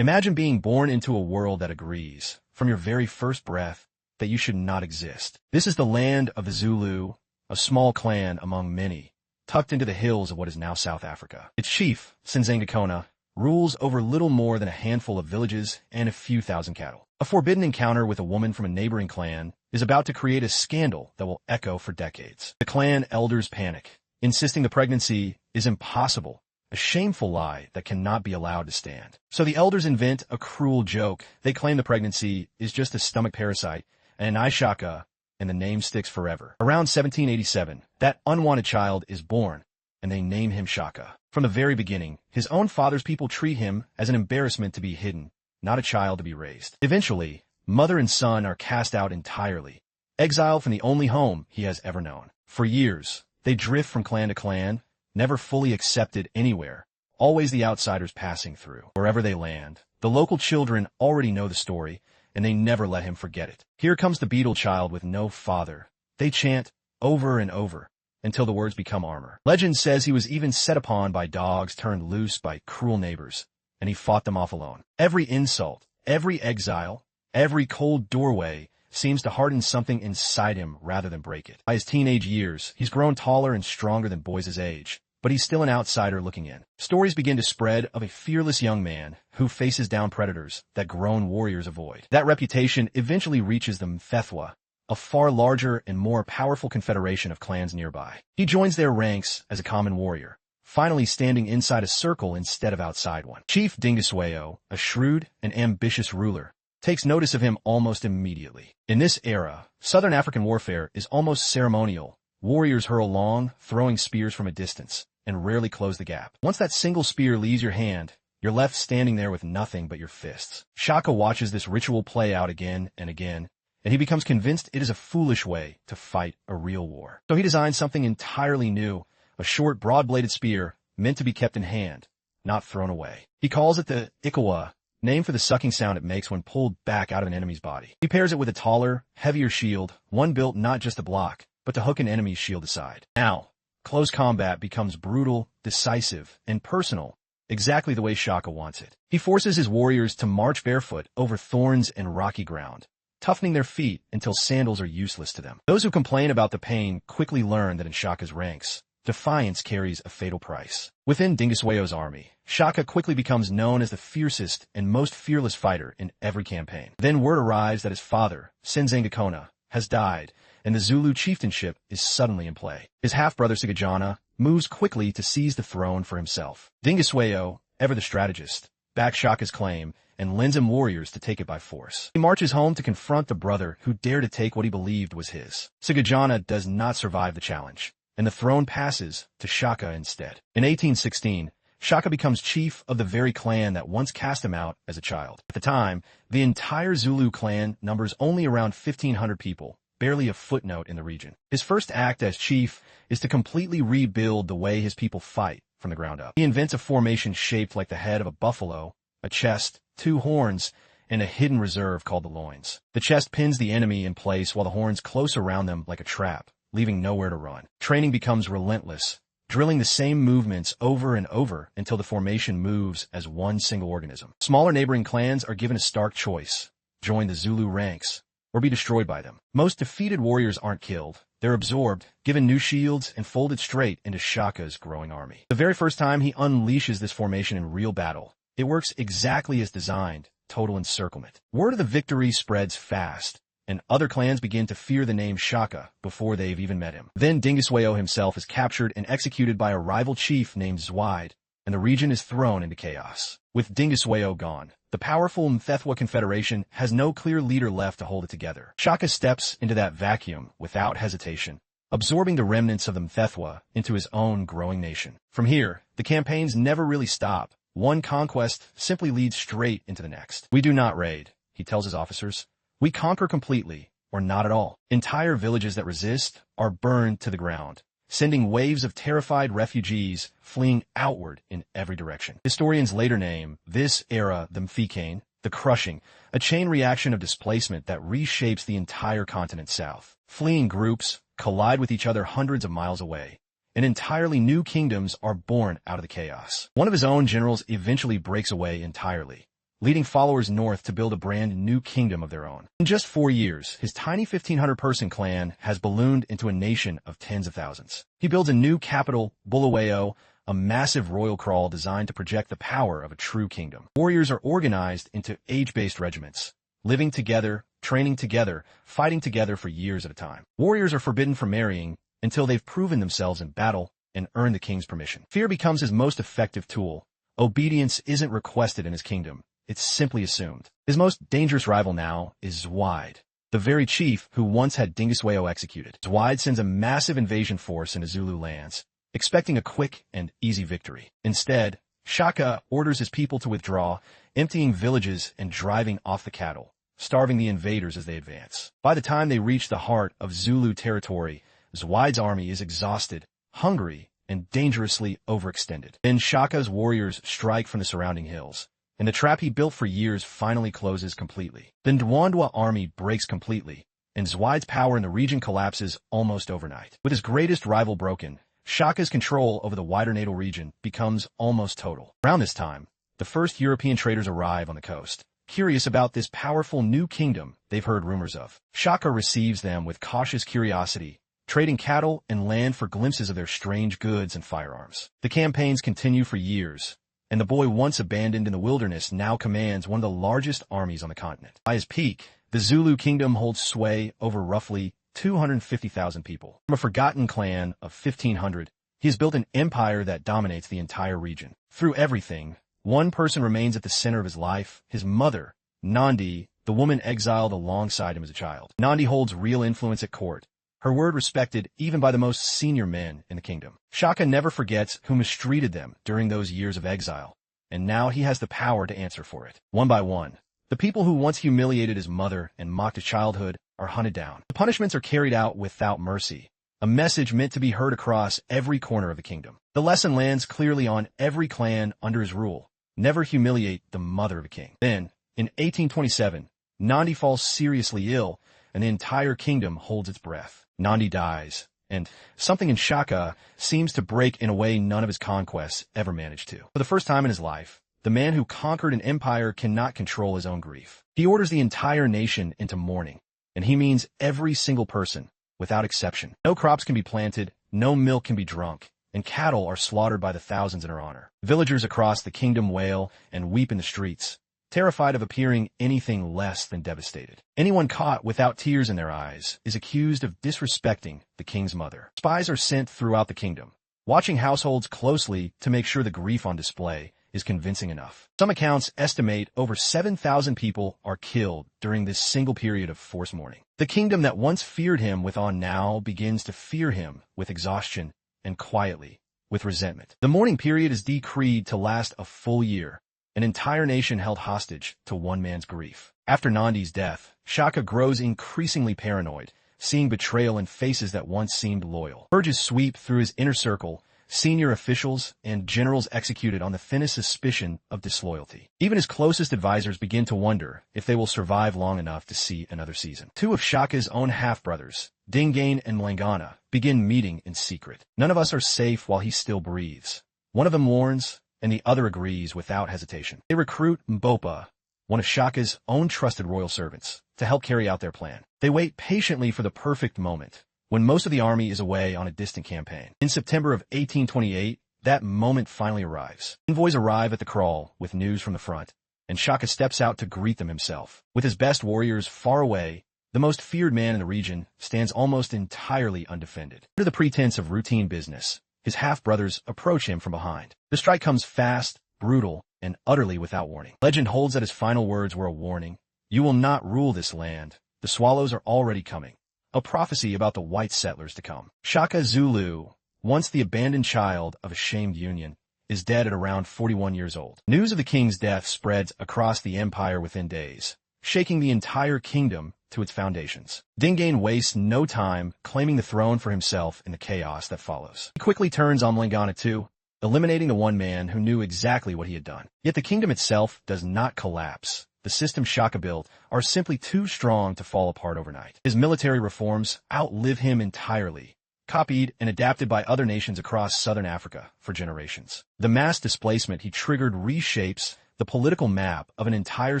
Imagine being born into a world that agrees, from your very first breath, that you should not exist. This is the land of the Zulu, a small clan among many, tucked into the hills of what is now South Africa. Its chief, Mfecane, rules over little more than a handful of villages and a few thousand cattle. A forbidden encounter with a woman from a neighboring clan is about to create a scandal that will echo for decades. The clan elders panic, insisting the pregnancy is impossible, a shameful lie that cannot be allowed to stand. So the elders invent a cruel joke. They claim the pregnancy is just a stomach parasite, and Shaka, and the name sticks forever. Around 1787, that unwanted child is born, and they name him Shaka. From the very beginning, his own father's people treat him as an embarrassment to be hidden, not a child to be raised. Eventually, mother and son are cast out entirely, exiled from the only home he has ever known. For years, they drift from clan to clan, never fully accepted anywhere, always the outsiders passing through. Wherever they land, the local children already know the story, and they never let him forget it. Here comes the beetle child with no father. They chant over and over, until the words become armor. Legend says he was even set upon by dogs turned loose by cruel neighbors, and he fought them off alone. Every insult, every exile, every cold doorway seems to harden something inside him rather than break it. By his teenage years, he's grown taller and stronger than boys his age, but he's still an outsider looking in. Stories begin to spread of a fearless young man who faces down predators that grown warriors avoid. That reputation eventually reaches the Mthethwa, a far larger and more powerful confederation of clans nearby. He joins their ranks as a common warrior, finally standing inside a circle instead of outside one. Chief Dingiswayo, a shrewd and ambitious ruler, takes notice of him almost immediately. In this era, Southern African warfare is almost ceremonial. Warriors hurl long, throwing spears from a distance, and rarely close the gap. Once that single spear leaves your hand, you're left standing there with nothing but your fists. Shaka watches this ritual play out again and again, and he becomes convinced it is a foolish way to fight a real war. So he designs something entirely new, a short, broad-bladed spear meant to be kept in hand, not thrown away. He calls it the iklwa, named for the sucking sound it makes when pulled back out of an enemy's body. He pairs it with a taller, heavier shield, one built not just to block, but to hook an enemy's shield aside. Now, close combat becomes brutal, decisive, and personal, exactly the way Shaka wants it. He forces his warriors to march barefoot over thorns and rocky ground, toughening their feet until sandals are useless to them. Those who complain about the pain quickly learn that in Shaka's ranks, defiance carries a fatal price. Within Dingiswayo's army, Shaka quickly becomes known as the fiercest and most fearless fighter in every campaign. Then word arrives that his father, Mfecane, has died, and the Zulu chieftainship is suddenly in play. His half-brother Shaka moves quickly to seize the throne for himself. Dingiswayo, ever the strategist, backs Shaka's claim and lends him warriors to take it by force. He marches home to confront the brother who dared to take what he believed was his. Shaka does not survive the challenge, and the throne passes to Shaka instead. In 1816, Shaka becomes chief of the very clan that once cast him out as a child. At the time, the entire Zulu clan numbers only around 1,500 people, barely a footnote in the region. His first act as chief is to completely rebuild the way his people fight from the ground up. He invents a formation shaped like the head of a buffalo, a chest, 2 horns, and a hidden reserve called the loins. The chest pins the enemy in place while the horns close around them like a trap, leaving nowhere to run. Training becomes relentless, drilling the same movements over and over until the formation moves as one single organism. Smaller neighboring clans are given a stark choice: join the Zulu ranks, or be destroyed by them. Most defeated warriors aren't killed. They're absorbed, given new shields, and folded straight into Shaka's growing army. The very first time he unleashes this formation in real battle, it works exactly as designed: total encirclement. Word of the victory spreads fast, and other clans begin to fear the name Shaka before they've even met him. Then Dingiswayo himself is captured and executed by a rival chief named Zwide, and the region is thrown into chaos. With Dingiswayo gone, the powerful Mthethwa confederation has no clear leader left to hold it together. Shaka steps into that vacuum without hesitation, absorbing the remnants of the Mthethwa into his own growing nation. From here, the campaigns never really stop. One conquest simply leads straight into the next. We do not raid, he tells his officers. We conquer completely, or not at all. Entire villages that resist are burned to the ground, sending waves of terrified refugees fleeing outward in every direction. Historians later name this era the Mfecane, the crushing, a chain reaction of displacement that reshapes the entire continent south. Fleeing groups collide with each other hundreds of miles away, and entirely new kingdoms are born out of the chaos. One of his own generals eventually breaks away entirely, leading followers north to build a brand new kingdom of their own. In just 4 years, his tiny 1,500-person clan has ballooned into a nation of tens of thousands. He builds a new capital, Bulawayo, a massive royal kraal designed to project the power of a true kingdom. Warriors are organized into age-based regiments, living together, training together, fighting together for years at a time. Warriors are forbidden from marrying until they've proven themselves in battle and earned the king's permission. Fear becomes his most effective tool. Obedience isn't requested in his kingdom. It's simply assumed. His most dangerous rival now is Zwaid, the very chief who once had Dingiswayo executed. Zwaid sends a massive invasion force into Zulu lands, expecting a quick and easy victory. Instead, Shaka orders his people to withdraw, emptying villages and driving off the cattle, starving the invaders as they advance. By the time they reach the heart of Zulu territory, Zwaid's army is exhausted, hungry, and dangerously overextended. Then Shaka's warriors strike from the surrounding hills, and the trap he built for years finally closes completely. The Mthethwa army breaks completely, and Zwaid's power in the region collapses almost overnight. With his greatest rival broken, Shaka's control over the wider natal region becomes almost total. Around this time, the first European traders arrive on the coast. Curious about this powerful new kingdom they've heard rumors of, Shaka receives them with cautious curiosity, trading cattle and land for glimpses of their strange goods and firearms. The campaigns continue for years, and the boy once abandoned in the wilderness now commands one of the largest armies on the continent. By his peak, the Zulu kingdom holds sway over roughly 250,000 people. From a forgotten clan of 1,500, he has built an empire that dominates the entire region. Through everything, one person remains at the center of his life, his mother, Nandi, the woman exiled alongside him as a child. Nandi holds real influence at court, her word respected even by the most senior men in the kingdom. Shaka never forgets who mistreated them during those years of exile, and now he has the power to answer for it. One by one, the people who once humiliated his mother and mocked his childhood are hunted down. The punishments are carried out without mercy, a message meant to be heard across every corner of the kingdom. The lesson lands clearly on every clan under his rule: never humiliate the mother of a king. Then, in 1827, Nandi falls seriously ill, and the entire kingdom holds its breath. Nandi dies, and something in Shaka seems to break in a way none of his conquests ever managed to. For the first time in his life, the man who conquered an empire cannot control his own grief. He orders the entire nation into mourning, and he means every single person, without exception. No crops can be planted, no milk can be drunk, and cattle are slaughtered by the thousands in her honor. Villagers across the kingdom wail and weep in the streets, terrified of appearing anything less than devastated. Anyone caught without tears in their eyes is accused of disrespecting the king's mother. Spies are sent throughout the kingdom, watching households closely to make sure the grief on display is convincing enough. Some accounts estimate over 7,000 people are killed during this single period of forced mourning. The kingdom that once feared him with awe now begins to fear him with exhaustion and quietly with resentment. The mourning period is decreed to last a full year, an entire nation held hostage to one man's grief. After Nandi's death, Shaka grows increasingly paranoid, seeing betrayal in faces that once seemed loyal. Purges sweep through his inner circle, senior officials and generals executed on the thinnest suspicion of disloyalty. Even his closest advisors begin to wonder if they will survive long enough to see another season. Two of Shaka's own half-brothers, Dingane and Mlengana, begin meeting in secret. None of us are safe while he still breathes. One of them warns, and the other agrees without hesitation. They recruit Mbopa, one of Shaka's own trusted royal servants, to help carry out their plan. They wait patiently for the perfect moment, when most of the army is away on a distant campaign. In September of 1828, that moment finally arrives. Envoys arrive at the kraal with news from the front, and Shaka steps out to greet them himself. With his best warriors far away, the most feared man in the region stands almost entirely undefended. Under the pretense of routine business, his half-brothers approach him from behind. The strike comes fast, brutal, and utterly without warning. Legend holds that his final words were a warning: "You will not rule this land. The swallows are already coming." A prophecy about the white settlers to come. Shaka Zulu, once the abandoned child of a shamed union, is dead at around 41 years old. News of the king's death spreads across the empire within days, shaking the entire kingdom to its foundations. Dingane wastes no time claiming the throne for himself in the chaos that follows. He quickly turns on Mlengana too, eliminating the one man who knew exactly what he had done. Yet the kingdom itself does not collapse. The systems Shaka built are simply too strong to fall apart overnight. His military reforms outlive him entirely, copied and adapted by other nations across southern Africa for generations. The mass displacement he triggered reshapes the political map of an entire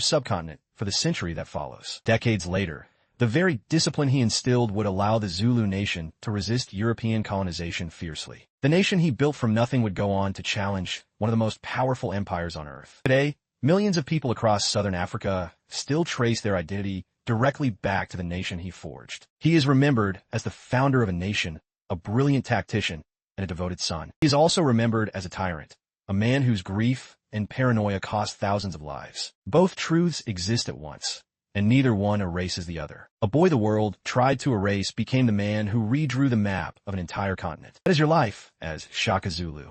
subcontinent for the century that follows. Decades later, the very discipline he instilled would allow the Zulu nation to resist European colonization fiercely. The nation he built from nothing would go on to challenge one of the most powerful empires on earth. Today, millions of people across southern Africa still trace their identity directly back to the nation he forged. He is remembered as the founder of a nation, a brilliant tactician, and a devoted son. He is also remembered as a tyrant, a man whose grief and paranoia cost thousands of lives. Both truths exist at once, and neither one erases the other. A boy the world tried to erase became the man who redrew the map of an entire continent. That is your life as Shaka Zulu.